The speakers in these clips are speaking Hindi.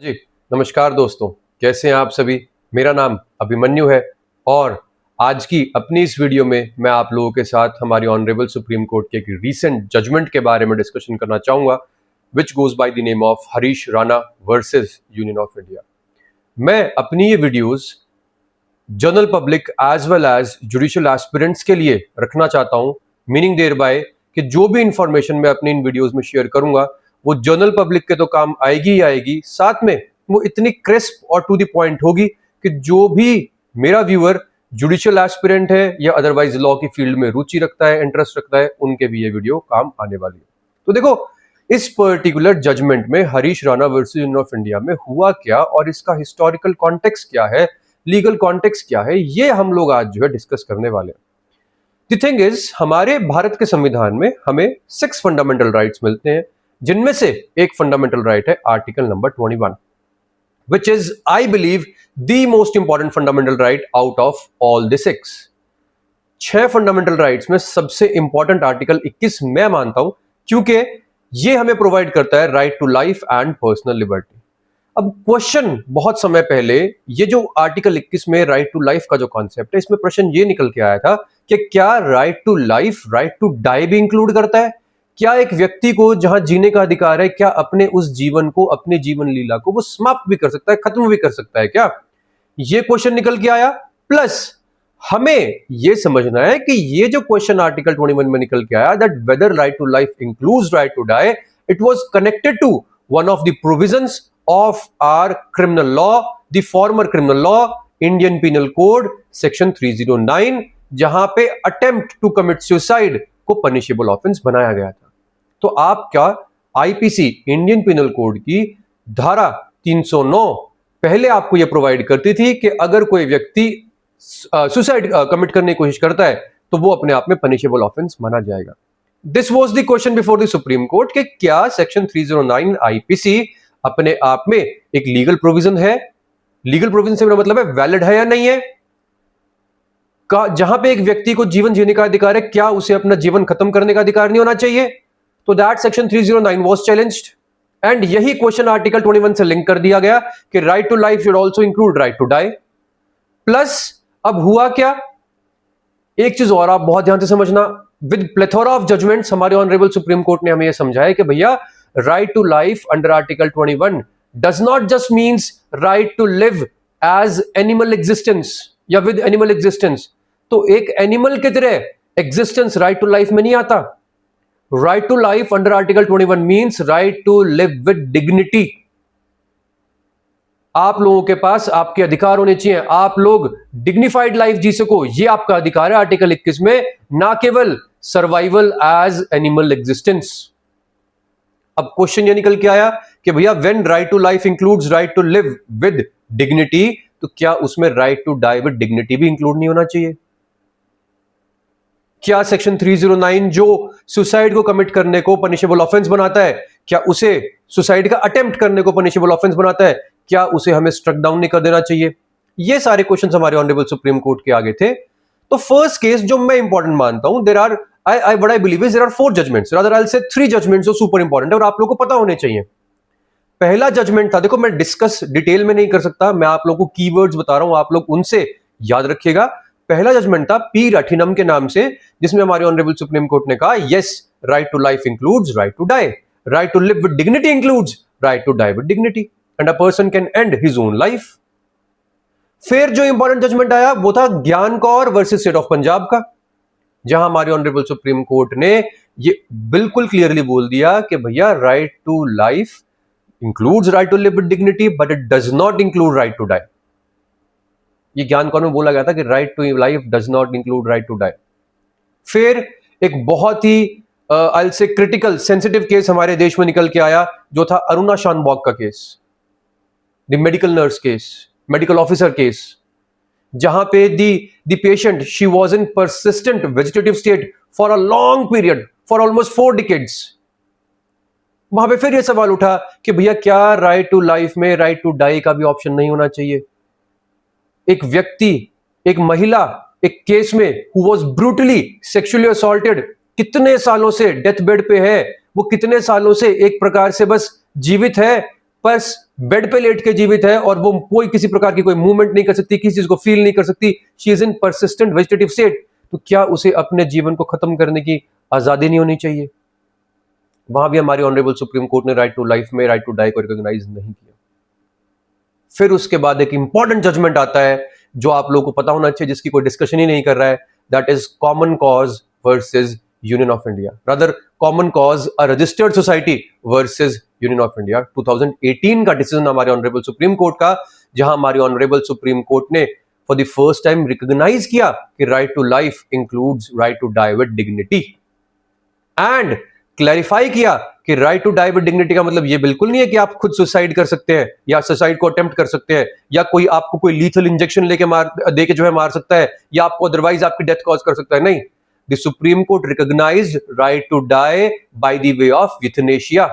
जी, नमस्कार दोस्तों। कैसे हैं आप सभी? मेरा नाम अभिमन्यु है और आज की अपनी इस वीडियो में मैं आप लोगों के साथ हमारी ऑनरेबल सुप्रीम कोर्ट के एक रीसेंट जजमेंट के बारे में डिस्कशन करना चाहूँगा, which goes by the name of Harish Rana versus union of India. मैं अपनी ये videos general public as well as judicial aspirants के लिए रखना चाहता हूँ, मीनिंग देयर बाय कि जो भी इंफॉर्मेशन मैं अपनी इन वीडियोज़ में शेयर करूँगा वो जनरल पब्लिक के तो काम आएगी ही आएगी, साथ में वो इतनी क्रिस्प और टू द पॉइंट होगी कि जो भी मेरा व्यूअर जुडिशियल एस्पिरेंट है या अदरवाइज लॉ की फील्ड में रुचि रखता है, इंटरेस्ट रखता है, उनके भी ये वीडियो काम आने वाली है। तो देखो, इस पर्टिकुलर जजमेंट में Harish Rana versus union of India में हुआ क्या और इसका हिस्टोरिकल कॉन्टेक्स्ट क्या है, लीगल कॉन्टेक्स्ट क्या है, ये हम लोग आज जो है डिस्कस करने वाले हैं। द थिंग इज, हमारे भारत के संविधान में हमें 6 फंडामेंटल राइट्स मिलते हैं, जिनमें से एक फंडामेंटल राइट है article number 21, which is, I believe, the most important fundamental right out of all the 6. 6 fundamental rights में सबसे इंपॉर्टेंट आर्टिकल 21 मैं मानता हूं, क्योंकि ये हमें प्रोवाइड करता है right to life and personal liberty. अब क्वेश्चन बहुत समय पहले ये जो आर्टिकल 21 में राइट टू लाइफ का जो कॉन्सेप्ट है, इसमें प्रश्न ये निकल के आया था कि क्या right to life right to die भी इंक्लूड करता है? क्या एक व्यक्ति को जहां जीने का अधिकार है, क्या अपने उस जीवन को, अपने जीवन लीला को वो समाप्त भी कर सकता है, खत्म भी कर सकता है क्या? ये क्वेश्चन निकल के आया। प्लस हमें यह समझना है कि ये जो क्वेश्चन आर्टिकल 21 में निकल के आया, that whether right to life includes right to die, it was connected to one of the provisions of our criminal law, the former criminal law, Indian penal code section 309, जहां पे अटेम्प्ट टू कमिट सुसाइड को पनिशेबल ऑफेंस बनाया गया था। तो आप क्या, आईपीसी इंडियन पिनल कोड की धारा 309 पहले आपको यह प्रोवाइड करती थी कि अगर कोई व्यक्ति सुसाइड कमिट करने की कोशिश करता है तो वो अपने आप में पनिशेबल ऑफेंस माना जाएगा। This was the question before the supreme court कि क्या सेक्शन 309 आईपीसी अपने आप में एक लीगल प्रोविजन है? लीगल प्रोविजन से मेरा मतलब है वैलिड है या नहीं है? जहां पे एक व्यक्ति को जीवन जीने का अधिकार है, क्या उसे अपना जीवन खत्म करने का अधिकार नहीं होना चाहिए? तो that section 309 was challenged and यही क्वेश्चन आर्टिकल 21 से लिंक कर दिया गया कि right to life should also include right to die. Plus अब हुआ क्या, एक चीज और आप बहुत ध्यान से समझना, विद प्लेथोरा ऑफ जजमेंट्स हमारे ऑनरेबल सुप्रीम कोर्ट ने हमें यह समझाया कि भैया right to life under article 21 does not just means right to live as animal existence या विद एनिमल एग्जिस्टेंस। तो एक एनिमल की तरह एग्जिस्टेंस राइट टू लाइफ में नहीं आता। Right to life under article 21 means right to live with dignity. आप लोगों के पास आपके अधिकार होने चाहिए, आप लोग डिग्निफाइड लाइफ जी सको, ये आपका अधिकार है आर्टिकल 21 में, ना केवल सर्वाइवल एज एनिमल एग्जिस्टेंस। अब क्वेश्चन ये निकल के आया कि भैया when right to life includes right to live with dignity, तो क्या उसमें right to die with dignity भी इंक्लूड नहीं होना चाहिए? क्या सेक्शन 309 जो सुसाइड को कमिट करने को पनिशेबल ऑफेंस बनाता है, क्या उसे सुसाइड का अटेम्प्ट करने को पनिशेबल ऑफेंस बनाता है? क्या उसे हमें स्ट्रक डाउन नहीं कर देना चाहिए? ये सारे क्वेश्चंस हमारे ऑनरेबल सुप्रीम कोर्ट के आगे थे। तो फर्स्ट केस जो मैं इंपॉर्टेंट मानता हूं, there are what I believe is there are 4 judgments, rather I will say 3 judgements जो सुपर इंपॉर्टेंट है और आप लोगों को पता होने चाहिए। पहला जजमेंट था, देखो मैं डिस्कस डिटेल में नहीं कर सकता, मैं आप लोगों को कीवर्ड्स बता रहा हूं, आप लोग उनसे याद रखिएगा। पहला जजमेंट था पी रथिनम के नाम से, जिसमें हमारे ऑनरेबल सुप्रीम कोर्ट ने कहा yes, right to life includes right to die, right to live with dignity includes right to die with dignity and a person can end his own life. फिर जो इंपॉर्टेंट जजमेंट आया वो था Gyan Kaur versus state of Punjab का, जहां हमारे ऑनरेबल सुप्रीम कोर्ट ने ये बिल्कुल क्लियरली बोल दिया कि भैया right to life includes right to live with dignity but it does not include right to die. ये ज्ञान कौर में बोला गया था कि right to life does not include right to die. फिर एक बहुत ही I will say critical sensitive case हमारे देश में निकल के आया, जो था अरुणा शानबॉग का case, the medical nurse case, medical officer case, जहां पे the patient she was in persistent vegetative state for a long period, for almost 4 decades. वहां पे फिर यह सवाल उठा कि भैया क्या राइट टू लाइफ में राइट टू डाई का भी ऑप्शन नहीं होना चाहिए? एक व्यक्ति, एक महिला एक केस में who was brutally sexually assaulted, कितने सालों से डेथ बेड पे है, वो कितने सालों से एक प्रकार से बस जीवित है, बस बेड पे लेट के जीवित है और वो कोई किसी प्रकार की कोई मूवमेंट नहीं कर सकती, किसी चीज को फील नहीं कर सकती, she is in persistent vegetative state, तो क्या उसे अपने जीवन को खत्म करने की आजादी नहीं होनी चाहिए? वहां भी हमारी ऑनरेबल सुप्रीम कोर्ट ने राइट टू लाइफ में राइट टू डाई को रिकॉग्नाइज नहीं किया। फिर उसके बाद एक इंपॉर्टेंट जजमेंट आता है जो आप लोगों को पता होना चाहिए, जिसकी कोई डिस्कशन ही नहीं कर रहा है, that is common cause versus union of India, rather common cause a registered society versus union of India. 2018 का डिसीजन हमारे ऑनरेबल सुप्रीम कोर्ट का, जहां हमारी ऑनरेबल सुप्रीम कोर्ट ने for the first time recognize किया कि right to life includes right to die with dignity, and clarify किया कि right to die with dignity का मतलब ये बिल्कुल नहीं है कि आप खुद सुसाइड कर सकते हैं या सुसाइड को अटेम्प्ट कर सकते हैं, या कोई आपको कोई लीथल इंजेक्शन देके जो है मार सकता है, या आपको अदरवाइज आपकी डेथ कॉज कर सकता है। नहीं, the supreme court recognized right to die by the way of euthanasia,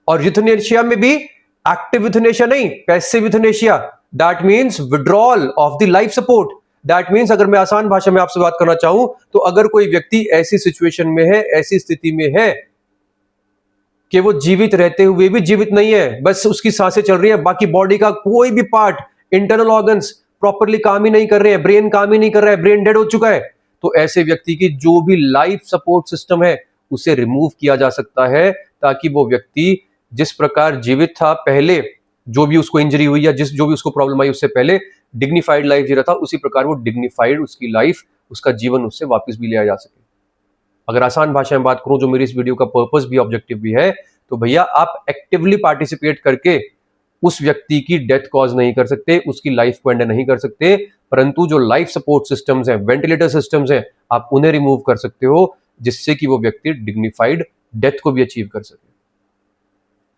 और यूथनेशिया में भी एक्टिव यूथनेशिया नहीं, passive euthanasia, that means withdrawal of the life support. That means अगर मैं आसान भाषा में आपसे बात करना चाहूं तो अगर कोई व्यक्ति ऐसी सिचुएशन में है, ऐसी स्थिति में है कि वो जीवित रहते हुए भी जीवित नहीं है, बस उसकी सांसें चल रही है, बाकी बॉडी का कोई भी पार्ट, इंटरनल ऑर्गन्स प्रॉपरली काम ही नहीं कर रहे हैं, ब्रेन काम ही नहीं कर रहा है, ब्रेन डेड हो चुका है, तो ऐसे व्यक्ति की जो भी लाइफ सपोर्ट सिस्टम है उसे रिमूव किया जा सकता है, ताकि वो व्यक्ति जिस प्रकार जीवित था पहले, जो भी उसको इंजरी हुई या जो भी उसको प्रॉब्लम आई उससे पहले डिग्निफाइड लाइफ जी रहा था, उसी प्रकार वो डिग्निफाइड उसकी लाइफ, उसका जीवन उससे वापस भी लिया जा सके। अगर आसान भाषा में बात करूं, जो मेरी इस वीडियो का पर्पस भी ऑब्जेक्टिव भी है, तो भैया आप एक्टिवली पार्टिसिपेट करके उस व्यक्ति की डेथ कॉज नहीं कर सकते, उसकी लाइफ को एंड नहीं कर सकते, परंतु जो लाइफ सपोर्ट सिस्टम्स हैं, वेंटिलेटर सिस्टम्स हैं, आप उन्हें रिमूव कर सकते हो, जिससे कि वो व्यक्ति डिग्निफाइड डेथ को भी अचीव कर सके।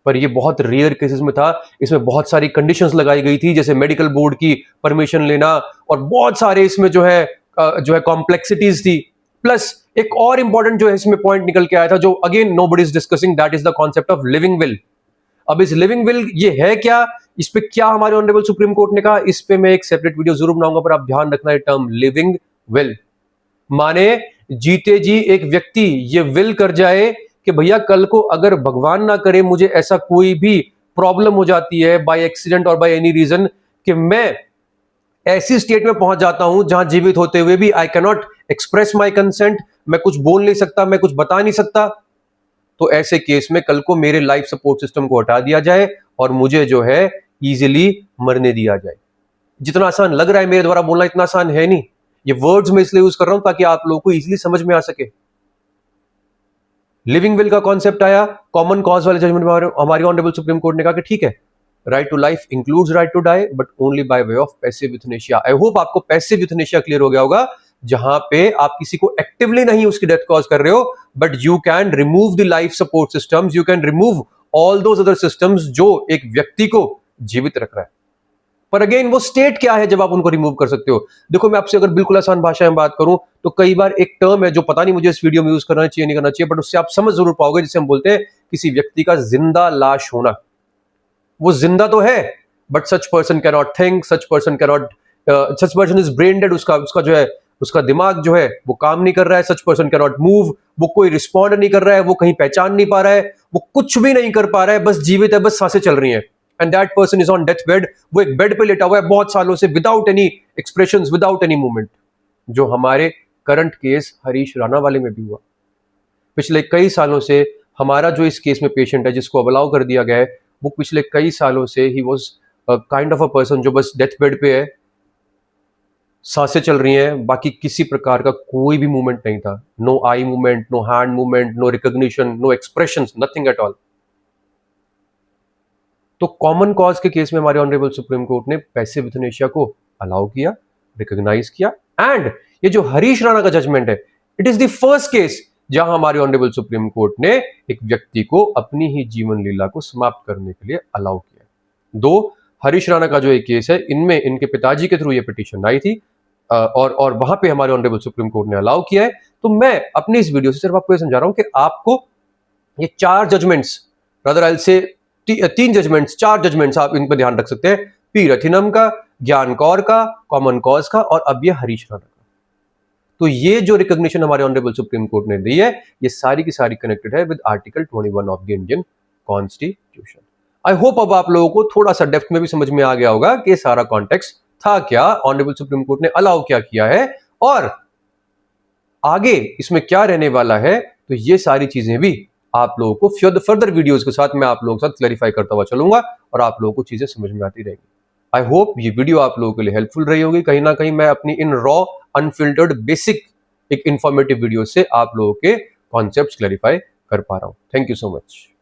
पर ये बहुत रेयर केसेस में था, इसमें बहुत सारी कंडीशंस लगाई गई थी, जैसे मेडिकल बोर्ड की परमिशन लेना, और बहुत सारे इसमें जो है कॉम्प्लेक्सिटीज थी। प्लस एक और इंपॉर्टेंट जो है इसमें पॉइंट निकल के आया था, जो again nobody is discussing, that is the concept of living will. अब इस लिविंग विल ये है क्या, इस पे क्या हमारे ऑनरेबल सुप्रीम कोर्ट ने कहा, इस पे मैं एक सेपरेट वीडियो जरूर बनाऊंगा, पर आप ध्यान रखना है टर्म लिविंग विल, माने जीते जी एक व्यक्ति ये विल कर जाए कि भैया कल को अगर भगवान ना करे मुझे ऐसा कोई भी प्रॉब्लम हो जाती है बाय एक्सीडेंट और बाय एनी रीजन, कि मैं ऐसी स्टेट में पहुंच जाता हूं जहां जीवित होते हुए भी I can not express my consent, मैं कुछ बोल नहीं सकता, मैं कुछ बता नहीं सकता, तो ऐसे केस में कल को मेरे लाइफ सपोर्ट सिस्टम को हटा दिया जाए और मुझे जो है इजीली मरने दिया जाए। जितना आसान लग रहा है मेरे द्वारा बोलना, इतना आसान है नहीं। ये वर्ड्स में इसलिए यूज कर रहा हूं ताकि आप लोगों को इजीली समझ में आ सके। लिविंग विल का कॉन्सेप्ट आया कॉमन कॉज वाले जजमेंट में, हमारी ऑनरेबल सुप्रीम कोर्ट ने कहा कि ठीक है, right to life includes right to die but only by way of passive euthanasia. I hope आपको पैसिव यूथनेशिया क्लियर हो गया होगा, जहां पे आप किसी को एक्टिवली नहीं उसकी डेथ कॉज कर रहे हो, but you can remove the life support systems, you can remove all those other systems जो एक व्यक्ति को जीवित रख रहा है। पर अगेन वो स्टेट क्या है जब आप उनको रिमूव कर सकते हो? देखो मैं आपसे अगर बिल्कुल आसान भाषा में बात करूं तो कई बार एक टर्म है जो पता नहीं मुझे इस वीडियो में यूज करना चाहिए नहीं करना चाहिए, बट उससे आप समझ जरूर पाओगे, जिसे हम बोलते हैं किसी व्यक्ति का जिंदा लाश होना। वो जिंदा तो है but such person can not think, such person is brain dead, उसका जो है उसका दिमाग जो है वो काम नहीं कर रहा है, such person can not move, वो कोई रिस्पॉन्ड नहीं कर रहा है, वो कहीं पहचान नहीं पा रहा है, वो कुछ भी नहीं कर पा रहा है, बस जीवित है, बस सांसें चल रही हैं, and that person is on death bed, वो एक बेड पे लेटा हुआ है बहुत सालों से without any expressions, without any movement, जो हमारे करंट केस हरीश राणा वाले में भी हुआ। पिछले कई सालों से हमारा जो इस केस में पेशेंट है जिसको अब अलाउ कर दिया गया है, वो पिछले कई सालों से he was kind of a person जो बस डेथ बेड पे है, सांसें चल रही हैं, बाकी किसी प्रकार का कोई भी मूवमेंट नहीं था, no eye movement, no hand movement, no recognition, no expressions, nothing at all. तो कॉमन कॉज के केस में हमारे ऑनरेबल सुप्रीम कोर्ट ने पैसिव यूथनेशिया को अलाउ किया, रिकॉग्नाइज किया, एंड ये जो हरीश राणा का जजमेंट है, it is the first case जहां हमारे ऑनरेबल सुप्रीम कोर्ट ने एक व्यक्ति को अपनी ही जीवन लीला को समाप्त करने के लिए अलाउ किया। दो हरीश राणा का जो एक केस है, इनमें इनके पिताजी के थ्रू ये पिटीशन आई थी और वहां पे हमारे ऑनरेबल सुप्रीम कोर्ट ने अलाउ किया है। तो मैं अपनी इस वीडियो से सिर्फ आपको ये समझा रहा हूं कि आपको ये चार जजमेंट्स, रादर आई से तीन जजमेंट्स, चार जजमेंट्स आप इन पर ध्यान रख सकते हैं, पी रथिनम का, ज्ञान कौर का, कॉमन कॉज का, और अब ये हरीश राणा का। तो ये जो रिकॉग्निशन हमारे ऑनरेबल सुप्रीम कोर्ट ने दी है, ये सारी की सारी कनेक्टेड है with article 21 of the Indian constitution. I hope अब आप लोगों को थोड़ा सा डेप्थ में भी समझ में आ गया होगा कि सारा कॉन्टेक्स्ट था क्या, ऑनरेबल सुप्रीम कोर्ट ने अलाउ क्या किया है और आगे इसमें क्या रहने वाला है। तो ये सारी चीजें भी आप लोगों को फर्दर वीडियोस के साथ मैं आप लोगों के साथ क्लैरिफाई करता हुआ चलूंगा और आप लोगों को चीजें समझ में आती रहेंगी। आई होप ये वीडियो आप लोगों के लिए हेल्पफुल रही होगी। कहीं ना कहीं मैं अपनी इन रॉ अनफिल्टर्ड बेसिक एक इंफॉर्मेटिव वीडियो से आप लोगों के कॉन्सेप्ट्स क्लैरिफाई कर पा रहा हूं। Thank you so much.